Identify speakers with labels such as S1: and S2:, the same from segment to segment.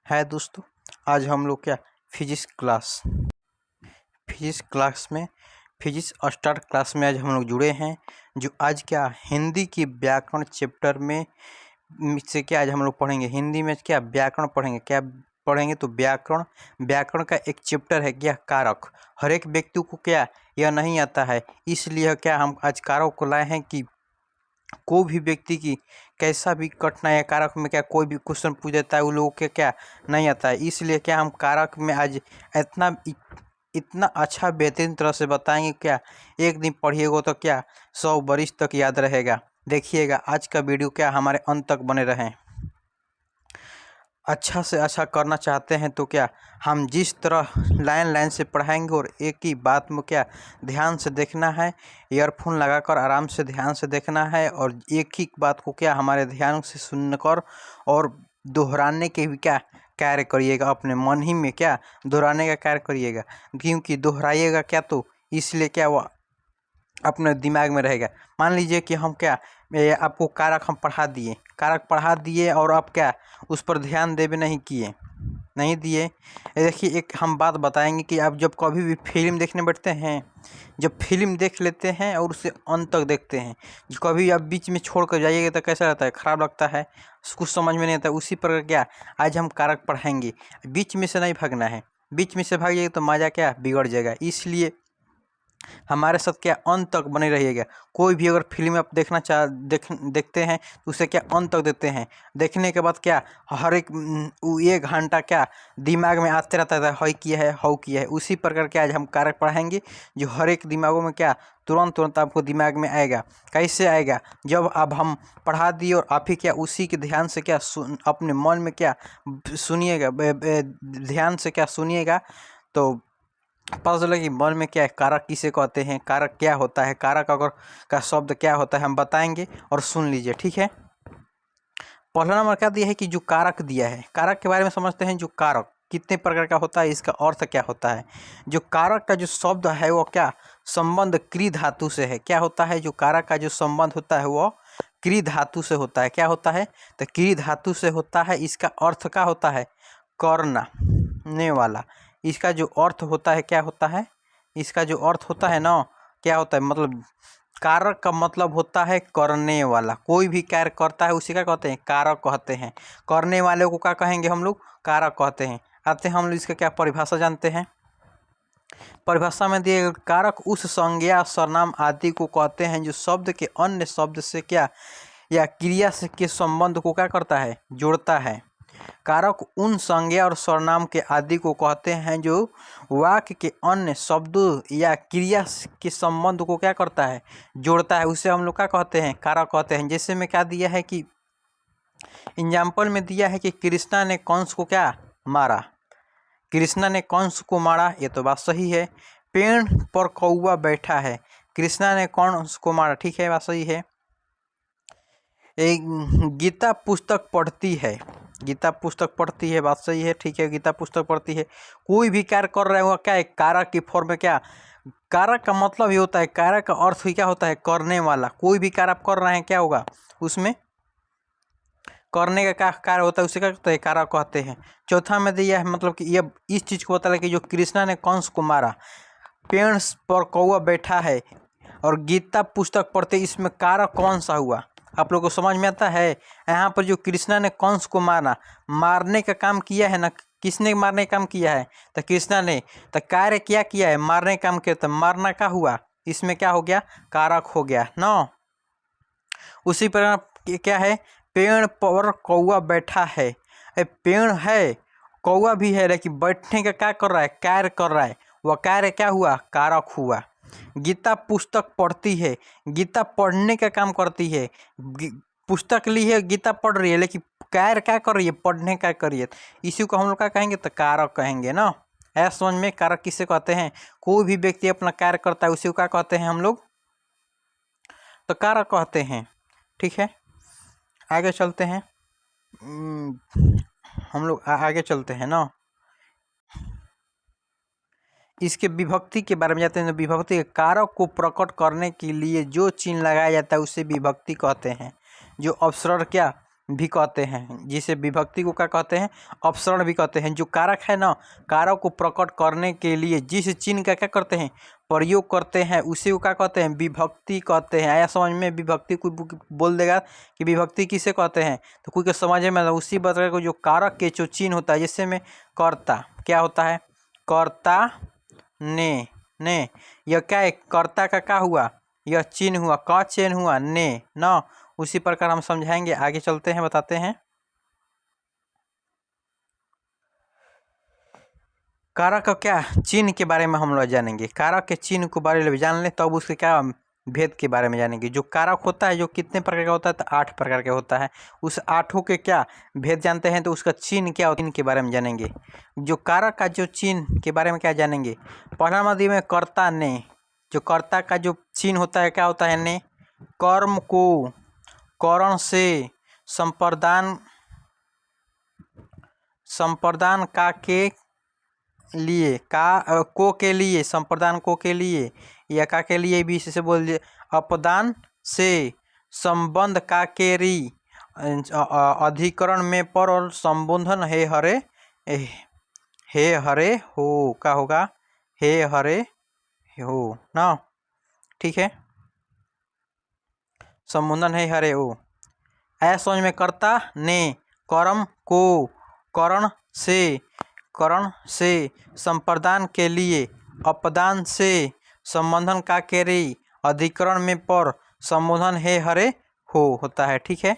S1: है दोस्तों। आज हम लोग क्या फिजिक्स क्लास में फिजिक्स स्टार्ट क्लास में आज हम लोग जुड़े हैं। जो आज क्या हिंदी की व्याकरण चैप्टर में से क्या आज हम लोग पढ़ेंगे। हिंदी में क्या व्याकरण पढ़ेंगे। क्या पढ़ेंगे तो व्याकरण का एक चैप्टर है क्या कारक। हर एक व्यक्ति को क्या यह नहीं आता है, इसलिए क्या हम आज कारक को लाए हैं कि कोई भी व्यक्ति की कैसा भी कठिनाई है कारक में क्या कोई भी क्वेश्चन पूछ देता है, वो लोगों के क्या नहीं आता है। इसलिए क्या हम कारक में आज इतना अच्छा बेहतरीन तरह से बताएंगे। क्या एक दिन पढ़िएगा तो क्या 100 वर्ष तक याद रहेगा। देखिएगा आज का वीडियो क्या हमारे अंत तक बने रहें। अच्छा से अच्छा करना चाहते हैं तो क्या हम जिस तरह लाइन से पढ़ाएंगे और एक ही बात में क्या ध्यान से देखना है। ईयरफोन लगाकर आराम से ध्यान से देखना है और एक ही बात को क्या हमारे ध्यान से सुनकर और दोहराने के भी क्या कार्य करिएगा। अपने मन ही में क्या दोहराने का कार्य करिएगा, क्योंकि दोहराइएगा क्या तो इसलिए क्या वो अपने दिमाग में रहेगा। मान लीजिए कि हम क्या आपको कारक हम पढ़ा दिए और आप क्या उस पर ध्यान देवे नहीं दिए। देखिए एक हम बात बताएंगे कि आप जब कभी भी फिल्म देखने बैठते हैं, जब फिल्म देख लेते हैं और उसे अंत तक देखते हैं, कभी आप बीच में छोड़ कर जाइएगा तो कैसा लगता है, ख़राब लगता है, कुछ समझ में नहीं आता। उसी पर क्या आज हम कारक पढ़ाएंगे। बीच में से नहीं भागना है, बीच में से भागिएगा तो मज़ा क्या बिगड़ जाएगा। इसलिए हमारे साथ क्या अंत तक बने रहिएगा। कोई भी अगर फिल्म आप देखते हैं तो उसे क्या अंत तक देखते हैं। देखने के बाद क्या हर एक 1 घंटा क्या दिमाग में आते रहता है, हई किया है हाउ किया है। उसी प्रकार के आज हम कारक पढ़ाएंगे जो हर एक दिमागों में क्या तुरंत आपको दिमाग में आएगा। कैसे आएगा, जब अब हम पढ़ा दिए और आप ही क्या उसी के ध्यान से क्या अपने मन में क्या सुनिएगा, ध्यान से क्या सुनिएगा तो पता चला कि मन में क्या है। कारक किसे कहते हैं, कारक क्या होता है, कारक अगर का शब्द क्या होता है हम बताएंगे और सुन लीजिए, ठीक है। पहला नंबर क्या दिया है कि जो कारक दिया है, कारक के बारे में समझते हैं। जो कारक कितने प्रकार का होता है, इसका अर्थ क्या होता है। जो कारक का जो शब्द है वो क्या संबंध क्री धातु से है। क्या होता है, जो कारक का जो संबंध होता है वो क्री धातु से होता है। क्या होता है तो क्री धातु से होता है। इसका अर्थ क्या होता है, करने वाला। इसका जो अर्थ होता है क्या होता है, इसका जो अर्थ होता है ना क्या होता है, मतलब कारक का मतलब होता है करने वाला। कोई भी कार्य करता है उसी का कहते हैं कारक कहते हैं। करने वाले को क्या कहेंगे हम लोग, कारक कहते हैं। आते हैं हम लोग इसका क्या परिभाषा जानते हैं। परिभाषा में दिए कारक उस संज्ञा सर्वनाम आदि को कहते हैं जो शब्द के अन्य शब्द से क्या या क्रिया से के संबंध को क्या करता है, जोड़ता है। कारक उन संज्ञा और सर्वनाम के आदि को कहते हैं जो वाक्य के अन्य शब्दों या क्रिया के संबंध को क्या करता है, जोड़ता है। उसे हम लोग क्या कहते हैं, कारक कहते हैं। जैसे में क्या दिया है कि एग्जाम्पल में दिया है कि कृष्णा ने कंस को क्या मारा। कृष्णा ने कंस को मारा, ये तो बात सही है। पेड़ पर कौवा बैठा है, कृष्णा ने कंस को मारा, ठीक है, बात सही है। एक गीता पुस्तक पढ़ती है, गीता पुस्तक पढ़ती है, बात सही है, ठीक है, गीता पुस्तक पढ़ती है। कोई भी कार्य कर रहे हो क्या है कारक की फॉर्म में। क्या कारक का मतलब ये होता है, कारक का अर्थ ही क्या होता है, करने वाला। कोई भी कार्य आप कर रहे हैं क्या होगा उसमें करने का क्या कार्य होता है, उसे क्या कहते हैं, कारक कहते हैं। चौथा में दिया है मतलब कि ये इस चीज़ को बता है कि जो कृष्णा ने कंस को मारा, पेड़ पर कौवा बैठा है और गीता पुस्तक पढ़ते, इसमें कारक कौन सा हुआ आप लोग को समझ में आता है। यहाँ पर जो कृष्णा ने कंस को मारने का काम किया है ना, किसने मारने का काम किया है तो कृष्णा ने। तो कार्य क्या किया है, मारने का काम किया, तो मारना क्या हुआ, इसमें क्या हो गया, कारक हो गया ना। उसी पर क्या है, पेड़ पर कौवा बैठा है। पेड़ है, कौवा भी है, लेकिन बैठने का क्या कर रहा है, कार्य कर रहा है। वह कार्य क्या हुआ, कारक हुआ। गीता पुस्तक पढ़ती है, गीता पढ़ने का काम करती है। पुस्तक ली है, गीता पढ़ रही है, लेकिन कार्य क्या कर रही है, पढ़ने का कर रही है। इसी को हम लोग क्या कहेंगे तो कारक कहेंगे ना। ऐसा समझ में, कारक किसे कहते हैं, कोई भी व्यक्ति अपना कार्य करता है उसी को क्या कहते हैं हम लोग, तो कारक कहते हैं, ठीक है। आगे चलते हैं, हम लोग आगे चलते हैं ना। इसके विभक्ति के बारे में जाते हैं। विभक्ति कारक को प्रकट करने के लिए जो चिन्ह लगाया जाता है उसे विभक्ति कहते हैं। जो अपसरण क्या भी कहते हैं, जिसे विभक्ति को क्या कहते हैं, अपसरण भी कहते हैं। जो कारक है ना, कारक को प्रकट करने के लिए जिस चिन्ह का क्या करते हैं, प्रयोग करते हैं, उसी को क्या कहते हैं, विभक्ति कहते हैं। आया समझ में? विभक्ति कोई बोल देगा कि विभक्ति किसे कहते हैं, तो कोई के समझ में उसी बता को जो कारक के जो चिन्ह होता है, जैसे में कर्ता क्या होता है, कर्ता ने यह क्या है, कर्ता का क्या हुआ, यह चिन्ह हुआ, का चिन्ह हुआ, ने न। उसी प्रकार हम समझाएंगे, आगे चलते हैं, बताते हैं। कारक का क्या चिन्ह के बारे में हम लोग जानेंगे, कारक के चिन्ह के बारे में जान लें तब उसके क्या भेद के बारे में जानेंगे। जो कारक होता है जो कितने प्रकार का होता है, तो 8 प्रकार का होता है। उस 8 के क्या भेद जानते हैं, तो उसका चिन्ह क्या होता है, के बारे में जानेंगे। जो कारक का जो चिन्ह के बारे में क्या जानेंगे, पहला मध्य में कर्ता ने, जो कर्ता का जो चिन्ह होता है क्या होता है, ने। कर्म को करण से संप्रदान का के लिए, का को के लिए, संप्रदान को के लिए या का के लिए भी इसे बोल दिए। अपदान से संबंध का के री, अधिकरण में पर और संबोधन हे हरे हो, क्या होगा, हे हरे हो ना, ठीक है, संबोधन है हरे हो। ऐसा समझ में, कर्ता ने कर्म को करण से संप्रदान के लिए, अपदान से संबंधन का के री, अधिकरण में पर संबोधन है हरे हो होता है, ठीक है।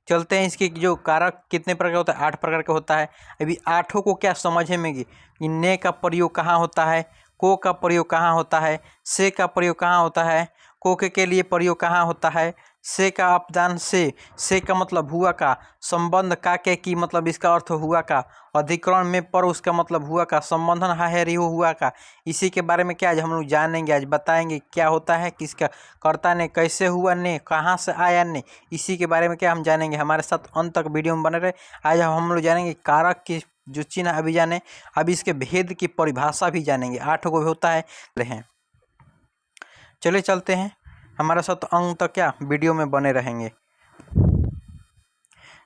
S1: चलते हैं, इसके जो कारक कितने प्रकार का होता है, 8 प्रकार का होता है। अभी 8 को क्या समझे में कि ने का प्रयोग कहाँ होता है, को का प्रयोग कहाँ होता है, से का प्रयोग कहाँ होता है, को के लिए प्रयोग कहाँ होता है, से का अपदान से का मतलब हुआ का, संबंध का के की मतलब इसका अर्थ हुआ का, अधिकरण में पर उसका मतलब हुआ का, संबंधन है रिहो हुआ का। इसी के बारे में क्या आज हम लोग जानेंगे, आज बताएंगे क्या होता है, किसका कर्ता ने, कैसे हुआ ने, कहाँ से आया ने, इसी के बारे में क्या हम जानेंगे। हमारे साथ अंत तक वीडियो में बने रहे। आज हम लोग जानेंगे कारक की जो चिन्ह अभी जाने, अभी इसके भेद की परिभाषा भी जानेंगे। 8 को होता है। चलिए चलते हैं, हमारे साथ अंत तक क्या वीडियो में बने रहेंगे।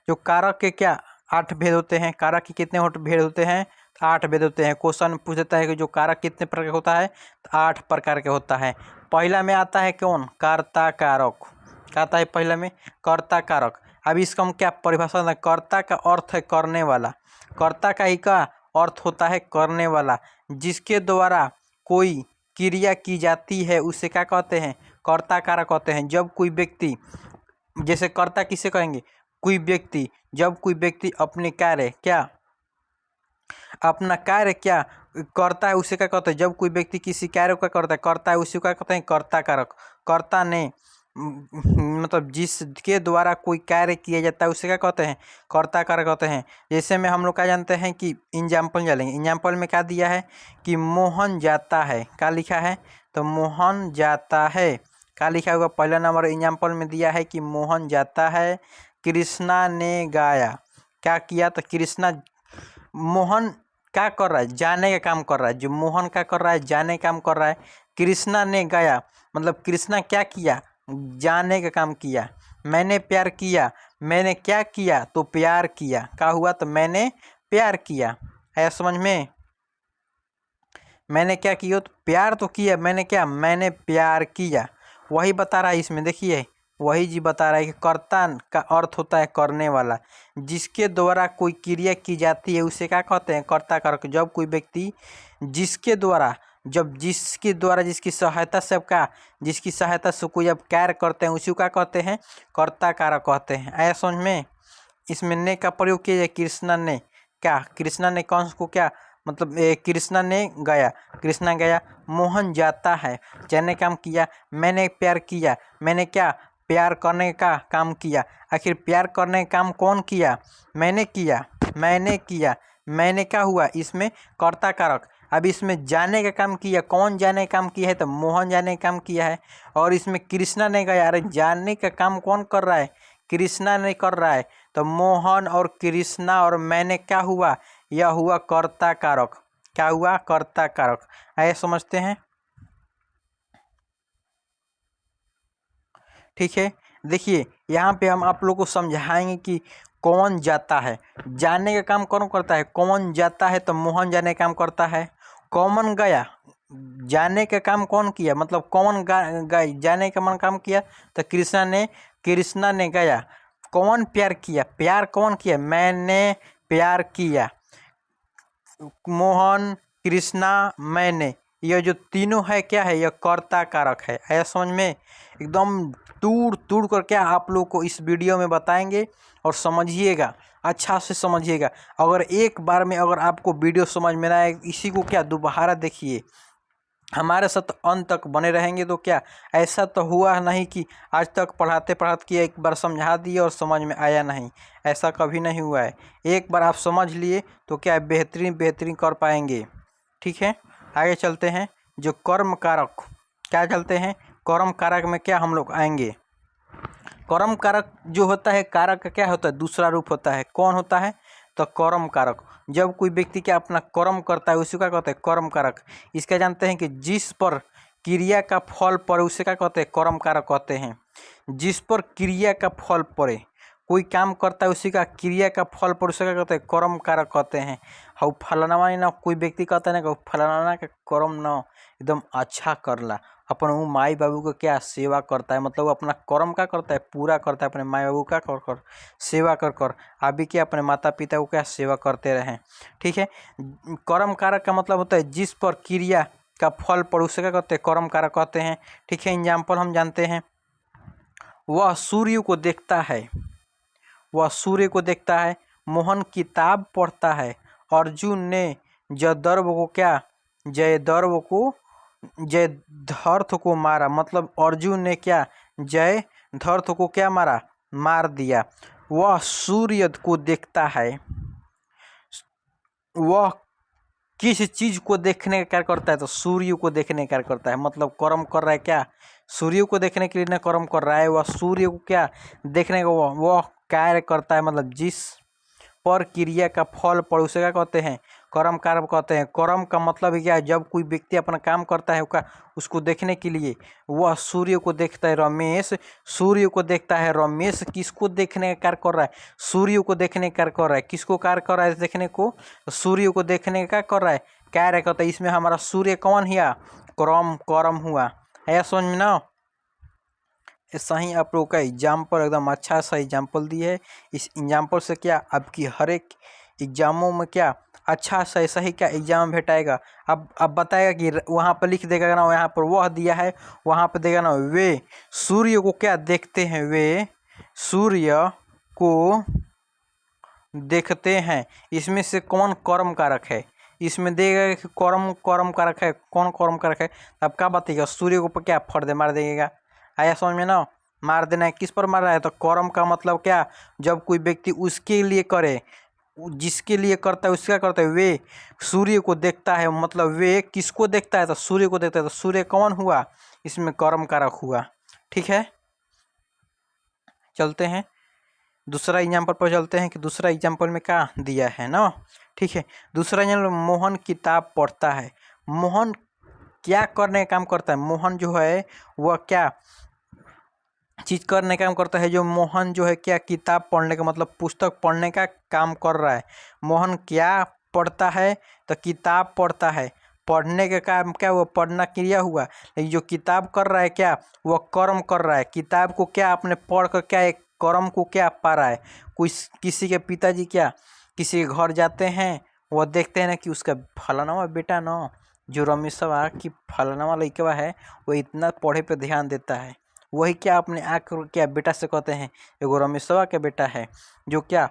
S1: जो कारक के क्या 8 भेद होते हैं, कारक के कितने भेद होते हैं, 8 भेद होते हैं। क्वेश्चन पूछता है कि जो कारक कितने प्रकार का होता है, तो 8 प्रकार के होता है। पहला में आता है कौन, कर्ता कारक, आता है पहला में कर्ता कारक। अब इसका हम क्या परिभाषा है, कर्ता का अर्थ है करने वाला, कर्ता का ही का अर्थ होता है करने वाला, जिसके द्वारा कोई क्रिया की जाती है उसे क्या कहते हैं, कर्ता कारक कहते हैं। जब कोई व्यक्ति, जैसे कर्ता किसे कहेंगे, कोई व्यक्ति, जब कोई व्यक्ति अपने कार्य क्या, अपना कार्य क्या करता है उसे क्या कहते हैं, जब कोई व्यक्ति किसी कार्य को करता है उसी को क्या कहते हैं, कर्ता कारक। कर्ता ने मतलब जिसके द्वारा कोई कार्य किया जाता है उसे क्या कहते हैं, कर्ता कारक कहते हैं। जैसे में हम लोग क्या जानते हैं कि एग्जाम्पल जानेंगे, एग्जाम्पल में क्या दिया है कि मोहन जाता है, क्या लिखा है, तो मोहन जाता है, क्या लिखा हुआ, पहला नंबर एग्जाम्पल में दिया है कि मोहन जाता है। कृष्णा ने गाया, क्या किया, तो कृष्णा, मोहन क्या कर रहा है, जाने का काम कर रहा है, जो मोहन क्या कर रहा है, जाने का काम कर रहा है। कृष्णा ने गाया मतलब कृष्णा क्या किया, जाने का काम किया। मैंने प्यार किया, मैंने क्या किया, तो प्यार किया, क्या हुआ, तो मैंने प्यार किया। है समझ में, मैंने क्या किया, तो प्यार तो किया, मैंने क्या, मैंने प्यार किया। वही बता रहा है इसमें, देखिए वही जी बता रहा है कि कर्ता का अर्थ होता है करने वाला, जिसके द्वारा कोई क्रिया की जाती है उसे क्या कहते हैं, कर्ता कारक। जब कोई व्यक्ति जिसके द्वारा, जब जिसके द्वारा, जिसकी सहायता से का, जिसकी सहायता से कोई अब कार्य करते हैं उसी को क्या कहते हैं, कर्ता कारक कहते हैं। ऐसा समझ में, इसमें ने का प्रयोग किया जाए। कृष्णा ने क्या, कृष्णा ने कौन को क्या, मतलब कृष्णा ने गया, कृष्णा गया। मोहन जाता है, जाने काम किया। मैंने प्यार किया, मैंने क्या, प्यार करने का काम किया। आखिर प्यार करने का काम कौन किया, मैंने किया, मैंने किया, मैंने क्या हुआ, इसमें कर्ता कारक। अब इसमें जाने का काम किया, कौन जाने का काम किया है, तो मोहन जाने का काम किया है। और इसमें कृष्णा ने गया, अरे जाने का काम कौन कर रहा है, कृष्णा ने कर रहा है। तो मोहन और कृष्णा और मैंने क्या हुआ, यह हुआ कर्ता कारक। क्या हुआ, कर्ता कारक। आइए समझते हैं। ठीक है। देखिए यहाँ पे हम आप लोग को समझाएंगे कि कौन जाता है, जाने का काम कौन करता है, कौन जाता है तो मोहन जाने का काम करता है। कौन गया, जाने का काम कौन किया, मतलब कौन गए जाने का मन काम किया तो कृष्णा ने गया। कौन प्यार किया, प्यार कौन किया, मैंने प्यार किया। मोहन, कृष्णा, मैंने, यह जो तीनों है क्या है, यह कर्ता कारक है। आया समझ में? एकदम तूड़ कर क्या आप लोग को इस वीडियो में बताएंगे और समझिएगा, अच्छा से समझिएगा। अगर एक बार में अगर आपको वीडियो समझ में ना आए, इसी को क्या दोबारा देखिए, हमारे साथ अंत तक बने रहेंगे तो क्या ऐसा तो हुआ नहीं कि आज तक पढ़ाते पढ़ाते कि एक बार समझा दिए और समझ में आया नहीं, ऐसा कभी नहीं हुआ है। एक बार आप समझ लिए तो क्या बेहतरीन कर पाएंगे। ठीक है, आगे चलते हैं। जो कर्म कारक, क्या चलते हैं, कर्म कारक में क्या हम लोग आएंगे। कर्म कारक जो होता है, कारक का क्या होता है, दूसरा रूप होता है। कौन होता है तो कर्म कारक। जब कोई व्यक्ति क्या अपना कर्म करता है उसी का कहते हैं कर्म कारक। इसका जानते हैं कि जिस पर क्रिया का फल पड़े उसे क्या कहते हैं, कर्म कारक कहते हैं। जिस पर क्रिया का फल पड़े, कोई काम करता है उसी का क्रिया का फल पर उसे क्या कहते हैं, कर्म कारक कहते हैं। और फलाना ना कोई व्यक्ति कहता है ना कि फलाना का कर्म न एकदम अच्छा करला, अपन वो माई बाबू को क्या सेवा करता है, मतलब वो अपना कर्म का करता है, पूरा करता है अपने माई बाबू का कर सेवा कर अभी क्या अपने माता पिता को क्या सेवा करते रहें। ठीक है, कर्म कारक का मतलब होता है जिस पर क्रिया का फल पर उसे क्या कहते हैं, कर्म कारक कहते हैं। ठीक है, एग्जाम्पल हम जानते हैं, वह सूर्य को देखता है, वह सूर्य को देखता है। मोहन किताब पढ़ता है। अर्जुन ने जयद्रथ को मारा, मतलब अर्जुन ने क्या जयद्रथ को क्या मारा, मार दिया। वह सूर्य को देखता है, वह किस चीज को देखने का कार्य करता है तो सूर्य को देखने का कार्य करता है, मतलब कर्म कर रहा है क्या, सूर्य को देखने के लिए न कर्म कर रहा है, वह सूर्य को क्या देखने का वह कार्य करता है। मतलब जिस पर क्रिया का फल पर उसे क्या कहते हैं, कर्म कारक कहते हैं। कर्म का मतलब है क्या, जब कोई व्यक्ति अपना काम करता है उसको देखने के लिए वह सूर्य को देखता है। रमेश सूर्य को देखता है। रमेश किसको देखने का कार्य कर रहा है, सूर्य को देखने का कार्य कर रहा है। किसको कार्य कर रहा है देखने को, सूर्य को देखने का कर रहा है, कार्य करता है। इसमें हमारा सूर्य कौन हुआ, कर्म हुआ। है समझ में ना? ऐसा ही आप लोगों का एग्जाम्पल एकदम अच्छा सा एग्जाम्पल दिए है। इस एग्जाम्पल से क्या आपकी हर एक एग्जामों में क्या अच्छा सा ऐसा ही क्या एग्जाम भेटाएगा। अब बताएगा कि वहाँ पर लिख देगा ना, यहाँ पर वह दिया है, वहाँ पर देगा ना वे सूर्य को क्या देखते हैं, वे सूर्य को देखते हैं। इसमें से कौन कर्म कारक है, इसमें देगा कि कर्म कारक है, कौन कर्म कारक है। अब क्या बताइएगा, सूर्य को क्या फट दे मार देगा। आया समझ में ना? मार देना है, किस पर मार रहा है तो कर्म का मतलब क्या, जब कोई व्यक्ति उसके लिए करे, जिसके लिए करता है उसका करता है। वे सूर्य को देखता है, मतलब वे किसको देखता है तो सूर्य को देखता है। तो सूर्य कौन हुआ, इसमें कर्म कारक हुआ। ठीक है, चलते हैं दूसरा एग्जाम्पल पर चलते हैं कि दूसरा एग्जाम्पल में क्या दिया है ना। ठीक है, दूसरा एग्जाम्पल, मोहन किताब पढ़ता है। मोहन क्या करने का काम करता है, मोहन जो है वह क्या चीज करने का काम करता है, जो मोहन जो है क्या किताब पढ़ने का मतलब पुस्तक पढ़ने का काम कर रहा है। मोहन क्या पढ़ता है तो किताब पढ़ता है। पढ़ने का काम क्या, वो पढ़ना क्रिया हुआ, लेकिन जो किताब कर रहा है क्या वह कर्म कर रहा है। किताब को क्या आपने पढ़ कर क्या एक कर्म को क्या पा रहा है। कोई किसी के पिताजी क्या किसी के घर जाते हैं, वह देखते हैं ना कि उसका फलाना बेटा ना जो रमेशवा की फलाना लड़का है वो इतना पढ़े पे ध्यान देता है। वही क्या अपने आँख क्या बेटा से कहते हैं, एगो रमेशवा का बेटा है जो क्या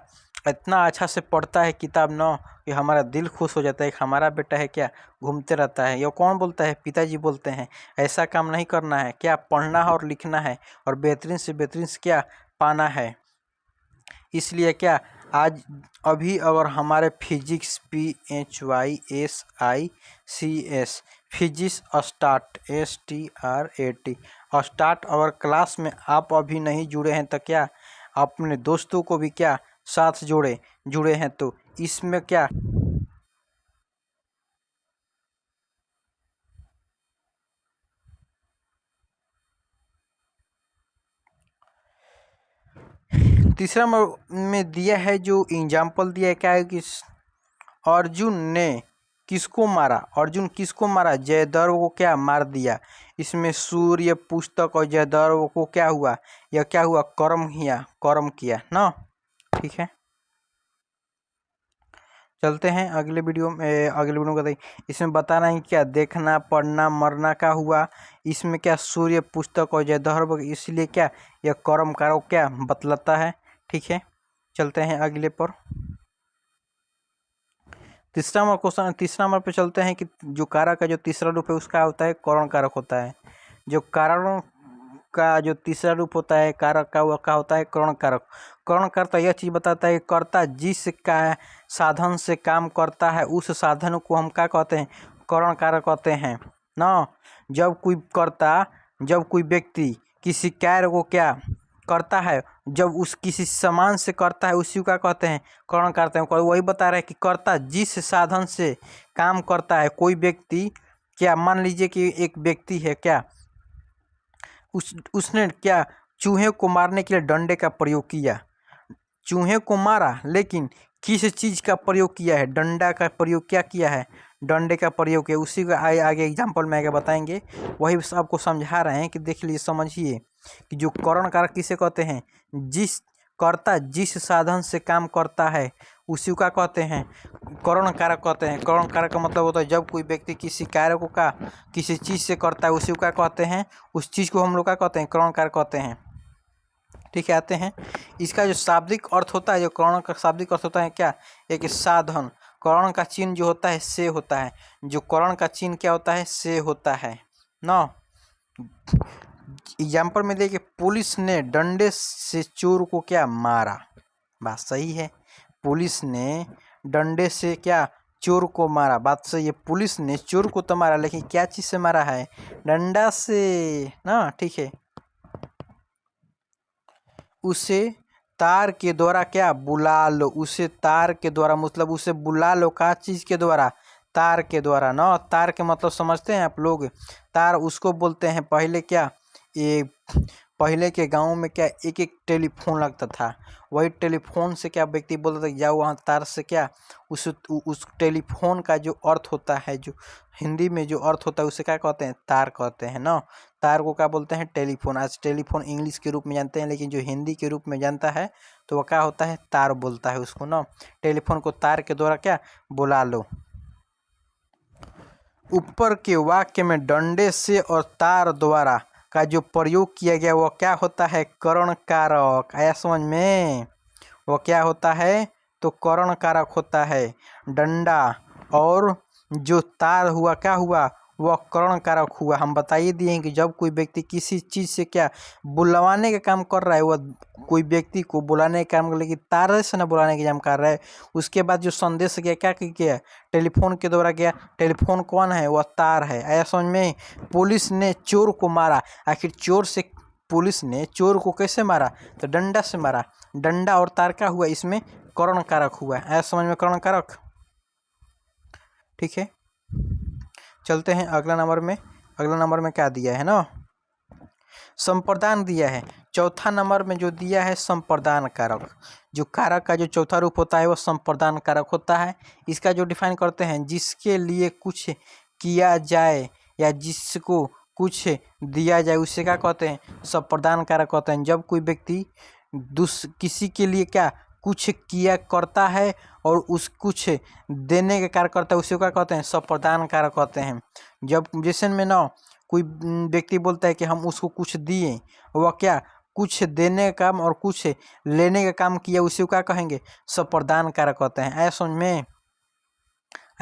S1: इतना अच्छा से पढ़ता है किताब न कि हमारा दिल खुश हो जाता है। हमारा बेटा है क्या घूमते रहता है। ये कौन बोलता है, पिताजी बोलते हैं। ऐसा काम नहीं करना है, क्या पढ़ना है और लिखना है और बेहतरीन से क्या पाना है। इसलिए क्या आज अभी अगर हमारे फिजिक्स PHYSICS फिजिक्स स्टार्ट अगर क्लास में आप अभी नहीं जुड़े हैं तो क्या अपने दोस्तों को भी क्या साथ जुड़े हैं तो इसमें क्या तीसरा नंबर में दिया है जो एग्जाम्पल दिया है, क्या है कि अर्जुन ने किसको मारा, अर्जुन किसको मारा, जयद्रथ को क्या मार दिया। इसमें सूर्य, पुस्तक और जयद्रथ को क्या हुआ, यह क्या हुआ, कर्म किया ना। ठीक है, चलते हैं अगले वीडियो में बताइए। इसमें बताना है क्या, देखना, पढ़ना, मरना का हुआ। इसमें क्या, सूर्य, पुस्तक और जयद्रथ, इसलिए क्या, यह कर्म कारक क्या बतलाता है। ठीक है, चलते हैं अगले पर। तीसरा नंबर पे चलते हैं कि जो कारक का जो तीसरा रूप है उसका होता है करण कारक होता है। जो कारण का जो तीसरा रूप होता है कारक का, वह क्या होता है, करण कारक। करण करता यह चीज बताता है कि कर्ता जिस का साधन से काम करता है उस साधन को हम क्या कहते हैं, करण कारक कहते हैं ना। जब कोई व्यक्ति किसी कार्य को क्या करता है, जब उस किसी सामान से करता है उसी का कहते हैं करण करते हैं। वही बता रहे हैं कि कर्ता जिस साधन से काम करता है, कोई व्यक्ति क्या, मान लीजिए कि एक व्यक्ति है क्या, उसने क्या चूहे को मारने के लिए डंडे का प्रयोग किया, चूहे को मारा, लेकिन किस चीज का प्रयोग किया है, डंडा का प्रयोग क्या किया है, डंडे का प्रयोग किया। उसी का आगे एग्जाम्पल में आगे बताएंगे, वही आपको समझा रहे हैं कि देख लीजिए, समझिए कि जो करण कारक किसे कहते हैं, जिस साधन से काम करता है उसी का कहते हैं करण कारक कहते हैं। करण कारक का मतलब होता है जब कोई व्यक्ति किसी कार्य को किसी चीज से करता है उसी का कहते हैं, उस चीज को हम लोग का कहते हैं करण कारक कहते हैं। ठीक है, आते हैं इसका जो शाब्दिक अर्थ होता है, जो करण का शाब्दिक अर्थ होता है क्या, एक साधन। करण का चिन्ह जो होता है से होता है, जो करण का चिन्ह क्या होता है, से होता है ना। एग्जाम्पल में देखिए, पुलिस ने डंडे से चोर को क्या मारा, बात सही है। पुलिस ने डंडे से क्या चोर को मारा, बात सही है। पुलिस ने चोर को तो मारा, लेकिन क्या चीज से मारा है, डंडा से ना। ठीक है, उसे तार के द्वारा क्या बुला लो, उसे तार के द्वारा मतलब उसे बुला लो, का चीज के द्वारा, तार के द्वारा ना। तार के मतलब समझते हैं आप लोग, तार उसको बोलते हैं। पहले के गांव में क्या एक एक टेलीफोन लगता था, वही टेलीफोन से क्या व्यक्ति बोलता था जाओ वहाँ तार से क्या उस टेलीफोन का जो अर्थ होता है, जो हिंदी में जो अर्थ होता है उसे क्या कहते हैं, तार कहते हैं ना। तार को क्या बोलते हैं, टेलीफोन। आज टेलीफोन इंग्लिश के रूप में जानते हैं, लेकिन जो हिंदी के रूप में जानता है तो वह क्या होता है, तार बोलता है उसको ना। टेलीफोन को तार के द्वारा क्या बुला लो। ऊपर के वाक्य में डंडे से और तार द्वारा का जो प्रयोग किया गया वह क्या होता है, करण कारक। आया समझ में, वह क्या होता है, तो करण कारक होता है। डंडा और जो तार हुआ क्या हुआ, वह करण कारक हुआ। हम बताइए दिए कि जब कोई व्यक्ति किसी चीज से क्या बुलवाने का काम कर रहा है, वह कोई व्यक्ति को बुलाने का काम, लेकिन तार से न बुलाने का काम कर रहा है। उसके बाद जो संदेश गया क्या किया, टेलीफोन के द्वारा गया। टेलीफोन कौन है, वह तार है। आया समझ में। पुलिस ने चोर को मारा, आखिर पुलिस ने चोर को कैसे मारा, तो डंडा से मारा। डंडा और तार का हुआ, इसमें करण कारक हुआ। आया समझ में, करण कारक। ठीक है, चलते हैं अगला नंबर में क्या दिया है ना, संप्रदान दिया है। चौथा नंबर में जो दिया है संप्रदान कारक, जो कारक का जो चौथा रूप होता है वह संप्रदान कारक होता है। इसका जो डिफाइन करते हैं, जिसके लिए कुछ किया जाए या जिसको कुछ दिया जाए उसे क्या कहते हैं, संप्रदान कारक कहते हैं। जब कोई व्यक्ति किसी के लिए क्या कुछ किया करता है और उस कुछ देने का कार्य करता है उसे क्या कहते हैं, संप्रदान कारक कहते हैं। जब जैसे में ना कोई व्यक्ति बोलता है कि हम उसको कुछ दिए, वह क्या कुछ देने का काम और कुछ लेने का काम किया, उसे क्या कहेंगे, संप्रदान कारक कहते हैं। ऐसा समझ में।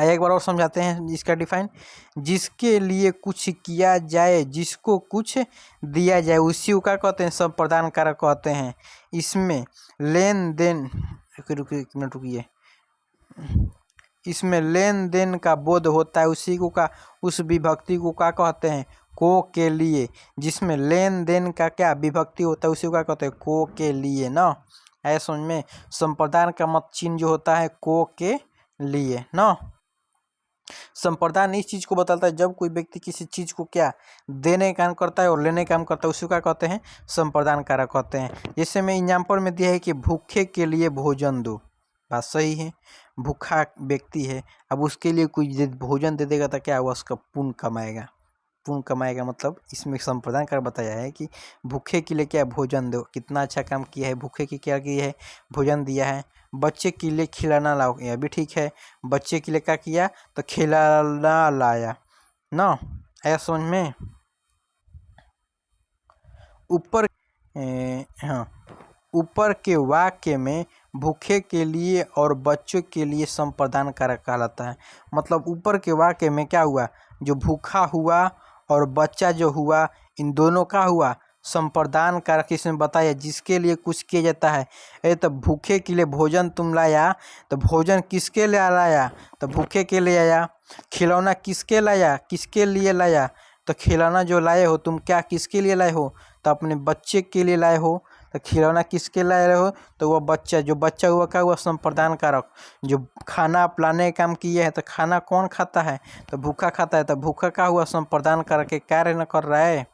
S1: एक बार और समझाते हैं इसका डिफाइन, जिसके लिए कुछ किया जाए, जिसको कुछ दिया जाए उसी को क्या कहते हैं, संप्रदान कारक कहते हैं। इसमें लेन देन, रुकिए एक मिनट रुकिए, इसमें लेन देन का बोध होता है, उसी को का उस विभक्ति को क्या कहते हैं, को के लिए। जिसमें लेन देन का क्या विभक्ति होता है उसी को क्या कहते हैं, को के लिए ना। ऐसा समझ में। संप्रदान का मत चिन्ह जो होता है को के लिए ना। संप्रदान इस चीज़ को बताता है जब कोई व्यक्ति किसी चीज़ को क्या देने का काम करता है और लेने का काम करता है, उसी का कहते हैं संप्रदान कारक कहते हैं। जैसे मैं एग्जाम्पल में दिया है कि भूखे के लिए भोजन दो, बात सही है। भूखा व्यक्ति है, अब उसके लिए कोई भोजन दे देगा तो क्या हुआ, उसका पुण्य कमाएगा। पुण्य कमाएगा मतलब इसमें संप्रदान कर बताया है कि भूखे के लिए क्या भोजन दो। कितना अच्छा काम किया है, भूखे की क्या किया है, भोजन दिया है। बच्चे के लिए खिलाना लाओ, यह भी ठीक है। बच्चे के लिए क्या किया, तो खिलाना लाया ना, ऐसा समझ में। ऊपर हाँ, ऊपर के वाक्य में भूखे के लिए और बच्चों के लिए संप्रदान कारक कहलाता है। मतलब ऊपर के वाक्य में क्या हुआ, जो भूखा हुआ और बच्चा जो हुआ, इन दोनों का हुआ संप्रदान कारक इसमें बताया, जिसके लिए कुछ किया जाता है। अरे तो भूखे के लिए भोजन तुम लाया, तो भोजन किसके लिए लाया, तो भूखे के लिए आया। खिलौना किसके लाया, किसके लिए लाया, तो खिलौना जो लाए हो तुम क्या किसके लिए लाए हो, तो अपने बच्चे के लिए लाए हो। तो खिलौना किसके लाए हो, तो वह बच्चा, जो बच्चा हुआ क्या हुआ संप्रदान कारक। जो खाना पिलाने का काम किए है, तो खाना कौन खाता है, तो भूखा खाता है, तो भूखा का हुआ संप्रदान कारक के कार्य न कर रहा है।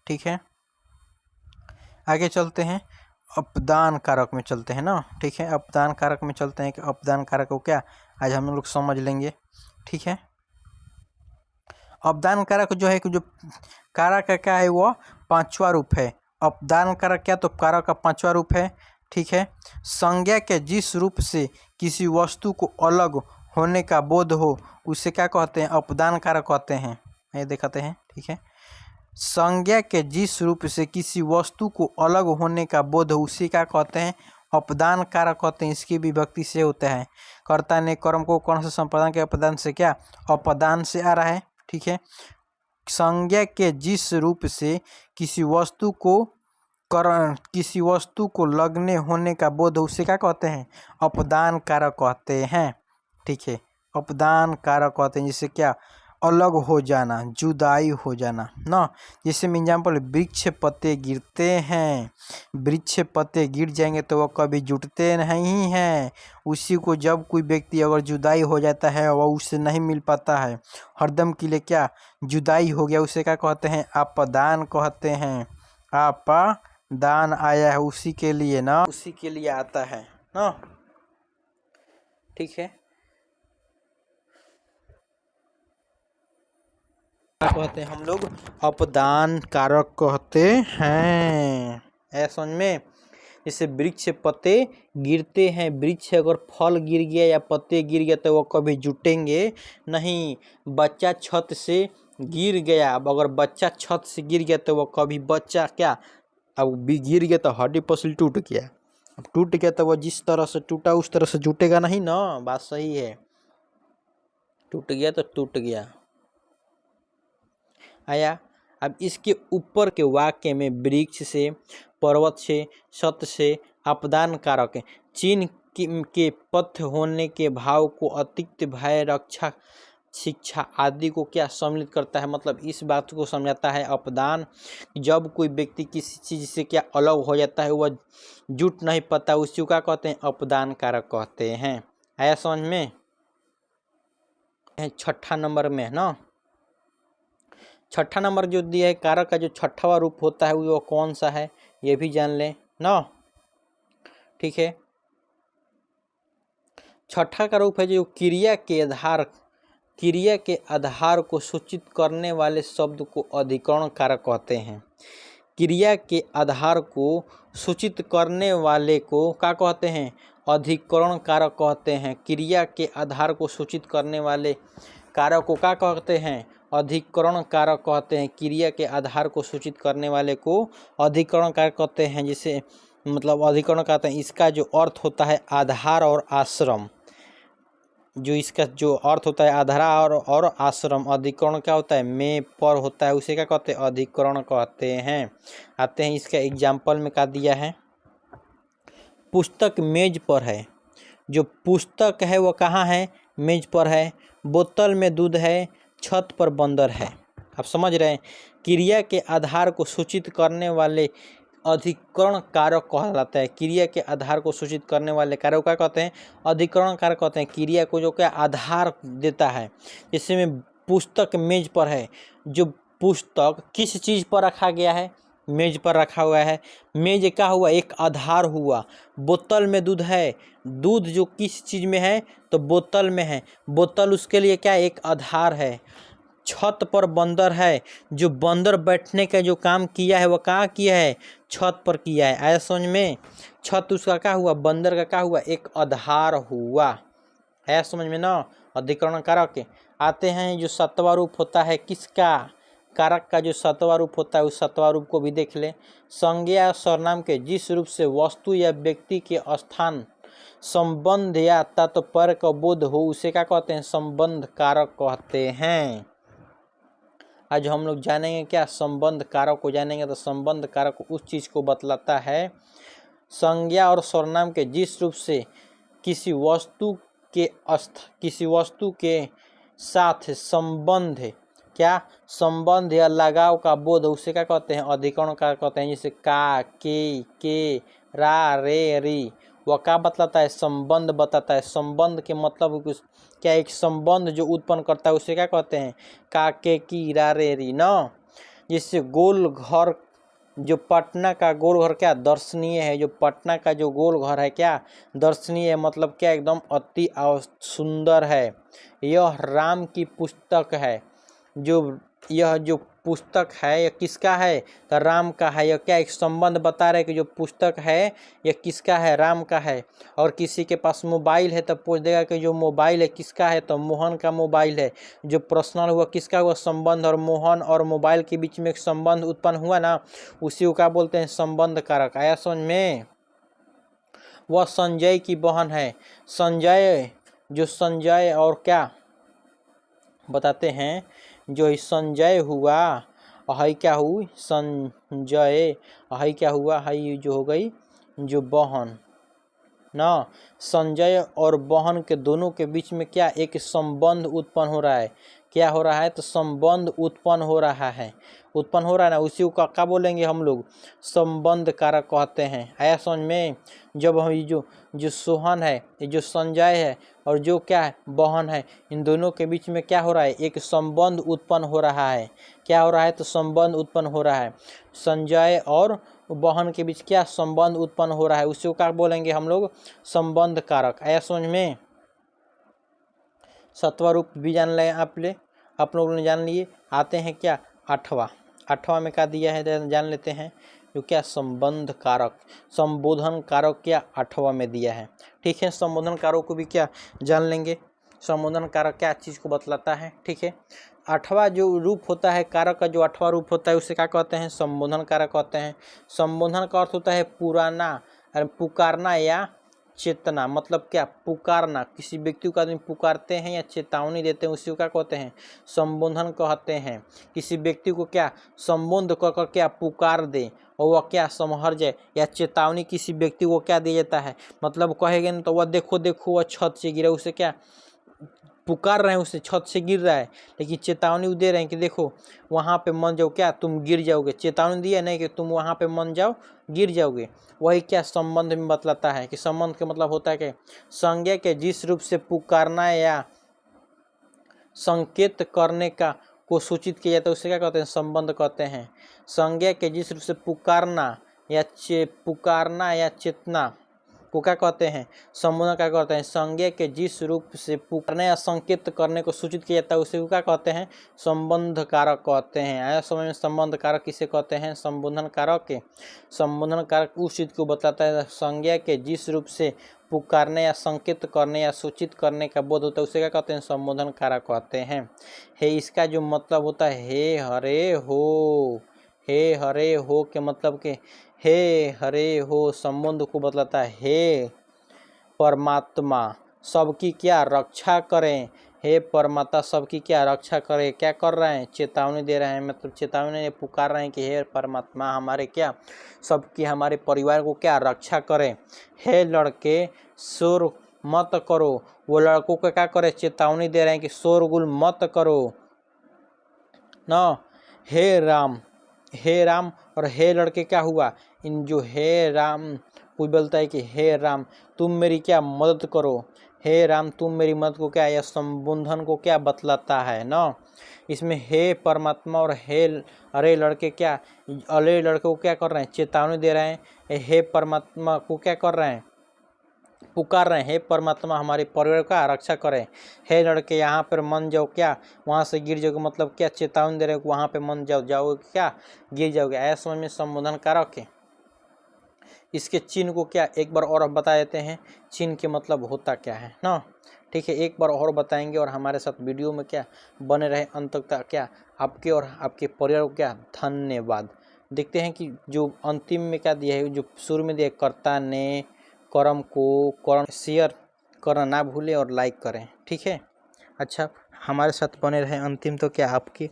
S1: ठीक है, आगे चलते हैं, अपदान कारक में चलते हैं ना। ठीक है, अपदान कारक में चलते हैं कि अपदान कारक को क्या आज हम लोग समझ लेंगे। ठीक है, अपदान कारक जो है कि जो कारक का क्या है, वो पांचवा रूप है। अपदान कारक क्या, तो कारक का पांचवा रूप है। ठीक है, संज्ञा के जिस रूप से किसी वस्तु को अलग होने का बोध हो, उसे क्या कहते हैं, अपदान कारक कहते हैं। ये दिखाते हैं। ठीक है, संज्ञा के जिस रूप से किसी वस्तु को अलग होने का बोध हो, उसी का कहते हैं अपदान कारक कहते हैं। इसकी विभक्ति से होता है, कर्ता ने कर्म को कौन से संप्रदान के अपदान से क्या अपदान से आ रहा है। ठीक है, संज्ञा के जिस रूप से किसी वस्तु को लगने होने का बोध उसे क्या कहते हैं, अपदान कारक कहते हैं। ठीक है, अपदान कारक कहते हैं, जिससे क्या अलग हो जाना, जुदाई हो जाना ना। जैसे में एग्जाम्पल, वृक्ष पत्ते गिरते हैं, वृक्ष पत्ते गिर जाएंगे तो वह कभी जुटते नहीं हैं। उसी को जब कोई व्यक्ति अगर जुदाई हो जाता है, वह उससे नहीं मिल पाता है, हरदम के लिए क्या जुदाई हो गया, उसे क्या कहते हैं, अपदान कहते हैं। अपदान आया है उसी के लिए ना, उसी के लिए आता है ना। ठीक है, क्या कहते हैं हम लोग, अपदान कारक कहते हैं। ऐसा समझ में। जैसे वृक्ष पत्ते गिरते हैं, वृक्ष अगर फल गिर गया या पत्ते गिर गया तो वो कभी जुटेंगे नहीं। बच्चा छत से गिर गया, अब अगर बच्चा छत से गिर गया तो वो कभी बच्चा क्या, अब गिर गया तो हड्डी पसली टूट गया, अब टूट गया तो वह जिस तरह से टूटा उस तरह से जुटेगा नहीं ना। बात सही है, टूट गया तो टूट गया आया। अब इसके ऊपर के वाक्य में वृक्ष से, पर्वत से, सत्य से अपदान कारक चिन्ह के पथ होने के भाव को अतिरिक्त भय, रक्षा, शिक्षा आदि को क्या सम्मिलित करता है। मतलब इस बात को समझाता है अपदान, जब कोई व्यक्ति किसी चीज़ से क्या अलग हो जाता है, वह जुट नहीं पाता, उसी को क्या कहते हैं, अपदान कारक कहते हैं। आया समझ में। छठा नंबर में ना, छठा नंबर जो दिया है कारक का जो छठवां रूप होता है वो कौन सा है, ये भी जान लें ना। ठीक है, छठा का रूप है जो क्रिया के आधार को सूचित करने वाले शब्द को अधिकरण कारक कहते हैं। क्रिया के आधार को सूचित करने वाले को क्या कहते हैं, अधिकरण कारक कहते हैं। क्रिया के आधार को सूचित करने वाले कारक को क्या कहते हैं, अधिकरण कारक कहते हैं। क्रिया के आधार को सूचित करने वाले को अधिकरण कारक कहते हैं। जिसे मतलब अधिकरण कहते हैं, इसका जो अर्थ होता है आधार और आश्रम, जो इसका जो अर्थ होता है आधार और आश्रम, अधिकरण क्या होता है में पर होता है, उसे क्या कहते हैं, अधिकरण कहते हैं। आते हैं इसका एग्जाम्पल में क्या दिया है, पुस्तक मेज पर है, जो पुस्तक है वो कहाँ है, मेज पर है। बोतल में दूध है, छत पर बंदर है। आप समझ रहे हैं, क्रिया के आधार को सूचित करने वाले अधिकरण कारक कहलाता है। क्रिया के आधार को सूचित करने वाले कारक क्या कहते हैं? अधिकरण कारक कहते हैं। क्रिया को जो क्या आधार देता है। जैसे में पुस्तक मेज पर है, जो पुस्तक किस चीज़ पर रखा गया है? मेज पर रखा हुआ है। मेज क्या हुआ? एक आधार हुआ। बोतल में दूध है, दूध जो किस चीज़ में है? तो बोतल में है। बोतल उसके लिए क्या? एक आधार है। छत पर बंदर है, जो बंदर बैठने का जो काम किया है वो कहाँ किया है? छत पर किया है। आया समझ में? छत उसका क्या हुआ? बंदर का क्या हुआ? एक आधार हुआ। आया समझ में ना? अधिकरण कारक आते हैं। जो सत्वा रूप होता है किसका? कारक का जो सत्वा रूप होता है उस सत्वा रूप को भी देख ले। संज्ञा या सर्वनाम के जिस रूप से वस्तु या व्यक्ति के स्थान, संबंध या तात्पर्य का बोध हो उसे क्या कहते हैं? संबंध कारक कहते हैं। आज हम लोग जानेंगे क्या? संबंध कारक को जानेंगे। तो संबंध कारक उस चीज़ को बतलाता है, संज्ञा और सर्वनाम के जिस रूप से किसी वस्तु के साथ संबंध, क्या? संबंध या लगाव का बोध, उसे क्या कहते हैं? अधिकरण कारक कहते हैं। जैसे का, के, रा, रे, री, वह क्या बतलाता है? संबंध बताता है। संबंध के मतलब कुछ क्या? एक संबंध जो उत्पन्न करता है उसे क्या कहते हैं? का, के, की, रा, रे, री ना। जिससे गोल घर, जो पटना का गोल घर क्या? दर्शनीय है। जो पटना का जो गोल घर है क्या? दर्शनीय है। मतलब क्या? एकदम अति सुंदर है। यह राम की पुस्तक है। यह जो पुस्तक है यह किसका है? तो राम का है। यह क्या? एक संबंध बता रहे कि जो पुस्तक है यह किसका है? राम का है। और किसी के पास मोबाइल है तो पूछ देगा कि जो मोबाइल है किसका है? तो मोहन का मोबाइल है। जो पर्सनल हुआ किसका हुआ? संबंध। और मोहन और मोबाइल के बीच में एक संबंध उत्पन्न हुआ ना, उसी को क्या बोलते हैं? संबंध कारक। आया समझ में? वह संजय की बहन है। संजय, जो संजय और क्या बताते हैं, जो संजय हुआ, हई क्या हुई? संजय, हई क्या हुआ? हई जो हो गई जो बहन ना। संजय और बहन के दोनों के बीच में क्या? एक संबंध उत्पन्न हो रहा है। क्या हो रहा है? तो संबंध उत्पन्न हो रहा है। उत्पन्न हो रहा है ना, उसी को क्या बोलेंगे हम लोग? संबंध कारक कहते हैं। आया समझ में? जब हम जो सोहन है, ये जो संजय है और जो क्या है? बहन है, इन दोनों के बीच में क्या हो रहा है? एक संबंध उत्पन्न हो रहा है। क्या हो रहा है? तो संबंध उत्पन्न हो रहा है। संजय और बहन के बीच क्या? संबंध उत्पन्न हो रहा है। उसी को क्या बोलेंगे हम लोग? संबंध कारक। आया समझ में? सत्वा रूप भी जान लें आप लोगों ने जान लिए। आते हैं क्या? आठवां में क्या दिया है जान लेते हैं। जो क्या? संबंध कारक, संबोधन कारक क्या? आठवां में दिया है। ठीक है, संबोधन कारक को भी क्या जान लेंगे। संबोधन कारक क्या चीज़ को बतलाता है? ठीक है, आठवां जो रूप होता है कारक का, जो आठवां रूप होता है उसे क्या कहते हैं? संबोधन कारक कहते हैं। संबोधन का अर्थ होता है पुकारना या चेतना। मतलब क्या? पुकारना। किसी व्यक्ति को आदमी पुकारते हैं या चेतावनी देते हैं, उसी को क्या कहते हैं? संबोधन कहते हैं। किसी व्यक्ति को क्या? संबोध कर क्या? पुकार दे और वह क्या? संभर जाए, या चेतावनी किसी व्यक्ति को क्या दिया जाता है? मतलब कहेंगे ना तो वह देखो वह छत से गिरा, उसे क्या पुकार रहे हैं? उसे छत से गिर रहा है, लेकिन चेतावनी दे रहे हैं कि देखो वहाँ पे मन जाओ, क्या तुम गिर जाओगे। चेतावनी दिया नहीं कि तुम वहाँ पे मन जाओ, गिर जाओगे। वही क्या? संबंध में बतलाता है कि संबंध का मतलब होता है कि संज्ञा के जिस रूप से पुकारना या संकेत करने का को सूचित किया जाता है उसे क्या कहते हैं? संबंध कहते हैं। संज्ञा के जिस रूप से पुकारना या चेतना को क्या कहते हैं? संबोधन क्या कहते हैं? संज्ञा के जिस रूप से पुकारने या संकेत करने को सूचित किया जाता है उसे क्या कहते हैं? संबंध कारक कहते हैं। आया समझ में? संबंध कारक किसे कहते हैं? संबोधन कारक के। संबोधन कारक उस चीज को बताता है, संज्ञा के जिस रूप से पुकारने या संकेत करने या सूचित करने का बोध होता है उसे क्या कहते हैं? संबोधन कारक कहते हैं। हे, इसका जो मतलब होता है हे हरे हो, हे हरे हो के मतलब के हे हरे हो संबंध को बतलाता है। हे परमात्मा सबकी क्या? रक्षा करें। हे परमात्मा सबकी क्या? रक्षा करें। क्या कर रहे हैं? चेतावनी दे रहे हैं। मतलब चेतावनी पुकार रहे हैं कि हे परमात्मा हमारे क्या? सबकी, हमारे परिवार को क्या? रक्षा करें। हे लड़के शोर मत करो। वो लड़कों को क्या करे? चेतावनी दे रहे हैं कि शोरगुल मत करो ना। हे राम और हे लड़के क्या हुआ, इन जो हे राम, कोई बोलता है कि हे राम तुम मेरी क्या मदद करो, हे राम तुम मेरी मदद को क्या, यह संबोधन को क्या बतलाता है ना। इसमें हे परमात्मा और हे अरे लड़के क्या, अरे लड़के को क्या कर रहे हैं, चेतावनी दे रहे हैं। हे परमात्मा को क्या कर रहे हैं, पुकार रहे हैं, हे परमात्मा हमारे परिवार का रक्षा करें। हे लड़के यहाँ पर मन जाओ क्या, वहाँ से गिर जाओगे, मतलब क्या चेतावनी दे रहे हो, वहाँ पे मन जाओगे क्या, गिर जाओगे, ऐसा समझ में संबोधन कारक है। इसके चिन्ह को क्या एक बार और बता देते हैं, चिन्ह के मतलब होता क्या है ना। ठीक है, एक बार और बताएंगे और हमारे साथ वीडियो में क्या बने रहे अंत तक। क्या आपके और आपके परिवार को क्या धन्यवाद। देखते हैं कि जो अंतिम में क्या दिया है, जो शुरू में दिया कर्ता ने कर्म को कर्म शेयर करना ना भूलें और लाइक करें। ठीक है, अच्छा हमारे साथ बने रहे अंतिम तो क्या आपकी